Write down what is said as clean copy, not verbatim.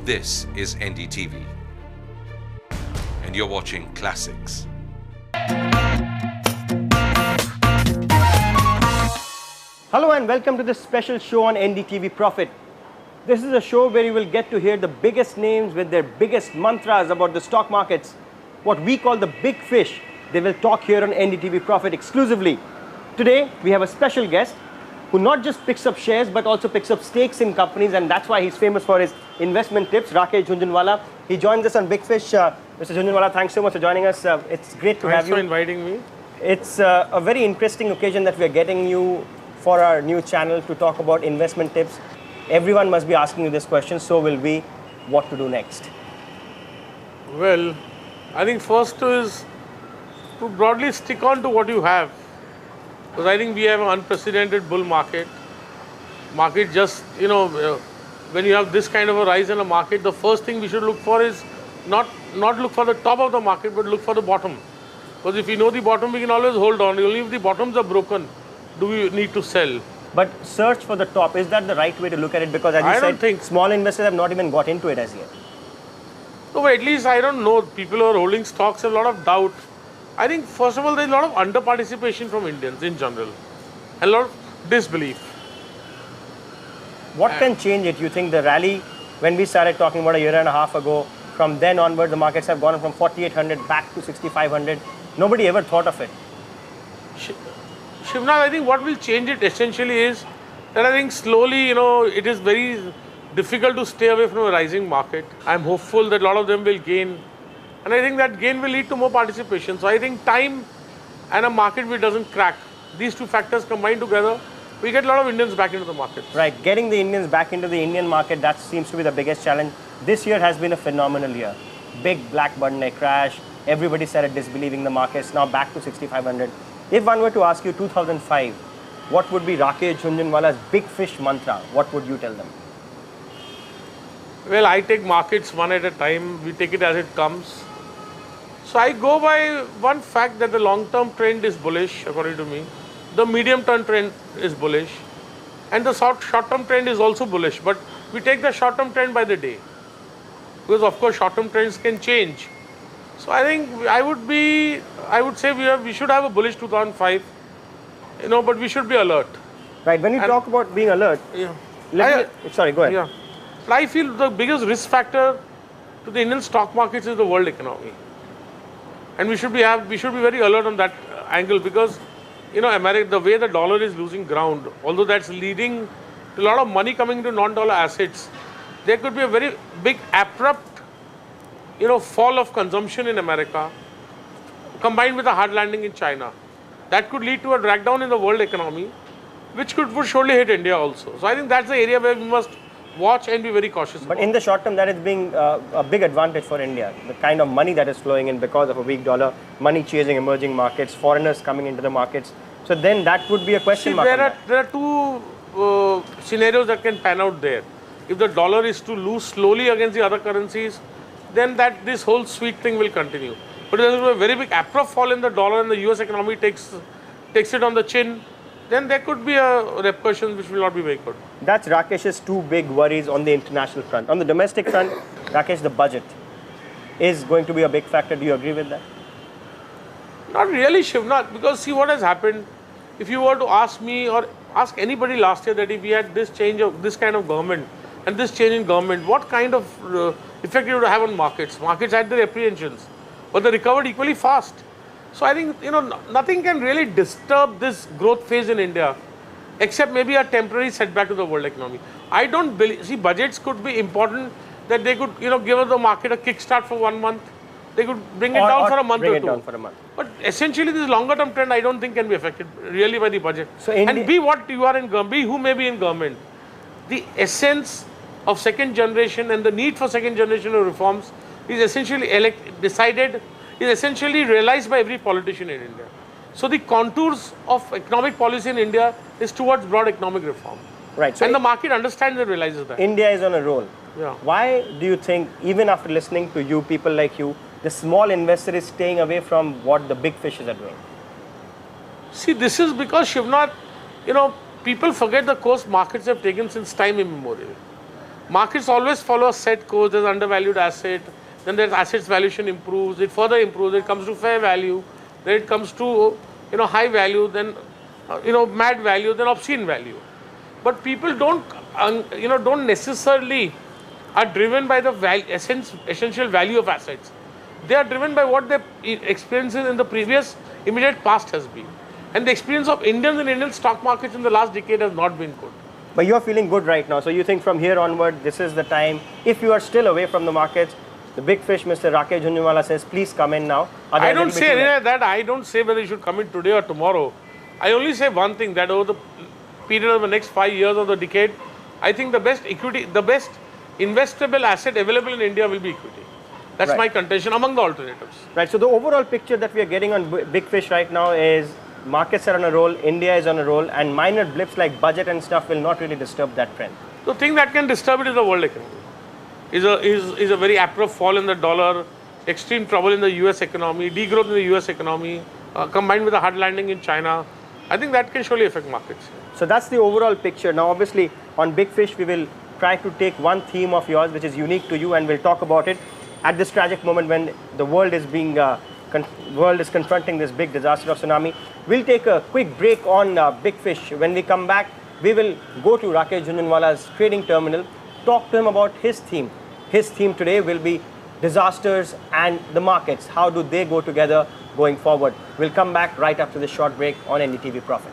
This is NDTV, and you're watching Classics. Hello and welcome to this special show on NDTV Profit. This is a show where you will get to hear the biggest names with their biggest mantras about the stock markets. What we call the big fish, they will talk here on NDTV Profit exclusively. Today, we have a special guest who not just picks up shares but also picks up stakes in companies, and that's why he's famous for his investment tips, Rakesh Jhunjhunwala. He joins us on Big Fish. Mr. Jhunjhunwala, thanks so much for joining us. It's great to have you. Thanks for inviting me. It's a very interesting occasion that we are getting you for our new channel to talk about investment tips. Everyone must be asking you this question, so will we. What to do next? Well, I think first is to broadly stick on to what you have. Because I think we have an unprecedented bull market. Market just, when you have this kind of a rise in a market, the first thing we should look for is not look for the top of the market, but look for the bottom. Because if we know the bottom, we can always hold on. Only if the bottoms are broken, do we need to sell. But search for the top, is that the right way to look at it? Because as you don't think small investors have not even got into it as yet. No, but at least I don't know. People who are holding stocks have a lot of doubt. I think first of all, there's a lot of under-participation from Indians in general. And a lot of disbelief. What can change it? You think the rally, when we started talking about a year and a half ago, from then onward, the markets have gone from 4,800 back to 6,500. Nobody ever thought of it. Shivnath, I think what will change it essentially is that I think slowly, it is very difficult to stay away from a rising market. I'm hopeful that a lot of them will gain. And I think that gain will lead to more participation. So I think time and a market which doesn't crack, these two factors combined together, we get a lot of Indians back into the market. Right, getting the Indians back into the Indian market, that seems to be the biggest challenge. This year has been a phenomenal year. Big black Monday crash, everybody started disbelieving the markets, now back to 6,500. If one were to ask you 2005, what would be Rakesh Jhunjhunwala's big fish mantra? What would you tell them? Well, I take markets one at a time. We take it as it comes. So I go by one fact that the long-term trend is bullish, according to me. The medium-term trend is bullish. And the short-term trend is also bullish. But we take the short-term trend by the day. Because, of course, short-term trends can change. So I think I would say we should have a bullish 2005, but we should be alert. Right, when you talk about being alert, sorry, go ahead. Yeah. I feel the biggest risk factor to the Indian stock markets is the world economy. And we should be very alert on that angle because, America, the way the dollar is losing ground, although that's leading to a lot of money coming into non-dollar assets, there could be a very big abrupt fall of consumption in America combined with a hard landing in China. That could lead to a drag down in the world economy, which would surely hit India also. So I think that's the area where we must watch and be very cautious. But in the short term, that is being a big advantage for India. The kind of money that is flowing in because of a weak dollar, money chasing emerging markets, foreigners coming into the markets. So then that would be a question mark. There are two scenarios that can pan out there. If the dollar is to lose slowly against the other currencies, then this whole sweet thing will continue. But if there is a very big abrupt fall in the dollar and the US economy takes it on the chin, then there could be a repercussion which will not be very good. That's Rakesh's two big worries on the international front. On the domestic front, Rakesh, the budget is going to be a big factor. Do you agree with that? Not really, Shivnath, because see what has happened. If you were to ask me or ask anybody last year that if we had this change of this kind of government and this change in government, what kind of effect it would have on markets? Markets had their apprehensions, but they recovered equally fast. So I think, nothing can really disturb this growth phase in India, except maybe a temporary setback to the world economy. I don't believe, budgets could be important, that they could, give the market a kickstart for 1 month. They could bring it down for a month or two. But essentially, this longer-term trend, I don't think can be affected really by the budget. So and be what you are in government, be who may be in government. The essence of second generation and the need for second generation of reforms is essentially essentially realized by every politician in India. So the contours of economic policy in India is towards broad economic reform. Right. So and the market understands and realizes that. India is on a roll. Yeah. Why do you think, even after listening to you, people like you, the small investor is staying away from what the big fishes are doing? See, this is because, Shivnath, people forget the course markets have taken since time immemorial. Markets always follow a set course. There's undervalued asset, then there's assets valuation improves, it further improves, it comes to fair value, then it comes to high value, then mad value, then obscene value. But people don't necessarily are driven by the essential value of assets. They are driven by what their experiences in the previous immediate past has been. And the experience of Indians in Indian stock markets in the last decade has not been good. But you're feeling good right now. So you think from here onward, this is the time. If you are still away from the markets, the big fish, Mr. Rakesh Jhunjhunwala says, please come in now. I don't say anything like that. I don't say whether you should come in today or tomorrow. I only say one thing, that over the period of the next 5 years of the decade, I think the best equity, the best investable asset available in India will be equity. That's Right. my contention among the alternatives. Right. So the overall picture that we are getting on big fish right now is markets are on a roll, India is on a roll, and minor blips like budget and stuff will not really disturb that trend. The thing that can disturb it is the world economy. Is a very abrupt fall in the dollar, extreme trouble in the US economy, degrowth in the US economy, combined with a hard landing in China. I think that can surely affect markets. So that's the overall picture. Now, obviously, on Big Fish, we will try to take one theme of yours, which is unique to you, and we'll talk about it at this tragic moment when the world is confronting this big disaster of tsunami. We'll take a quick break on Big Fish. When we come back, we will go to Rakesh Jhunjhunwala's trading terminal, talk to him about his theme. His theme today will be disasters and the markets. How do they go together going forward? We'll come back right after this short break on NDTV Profit.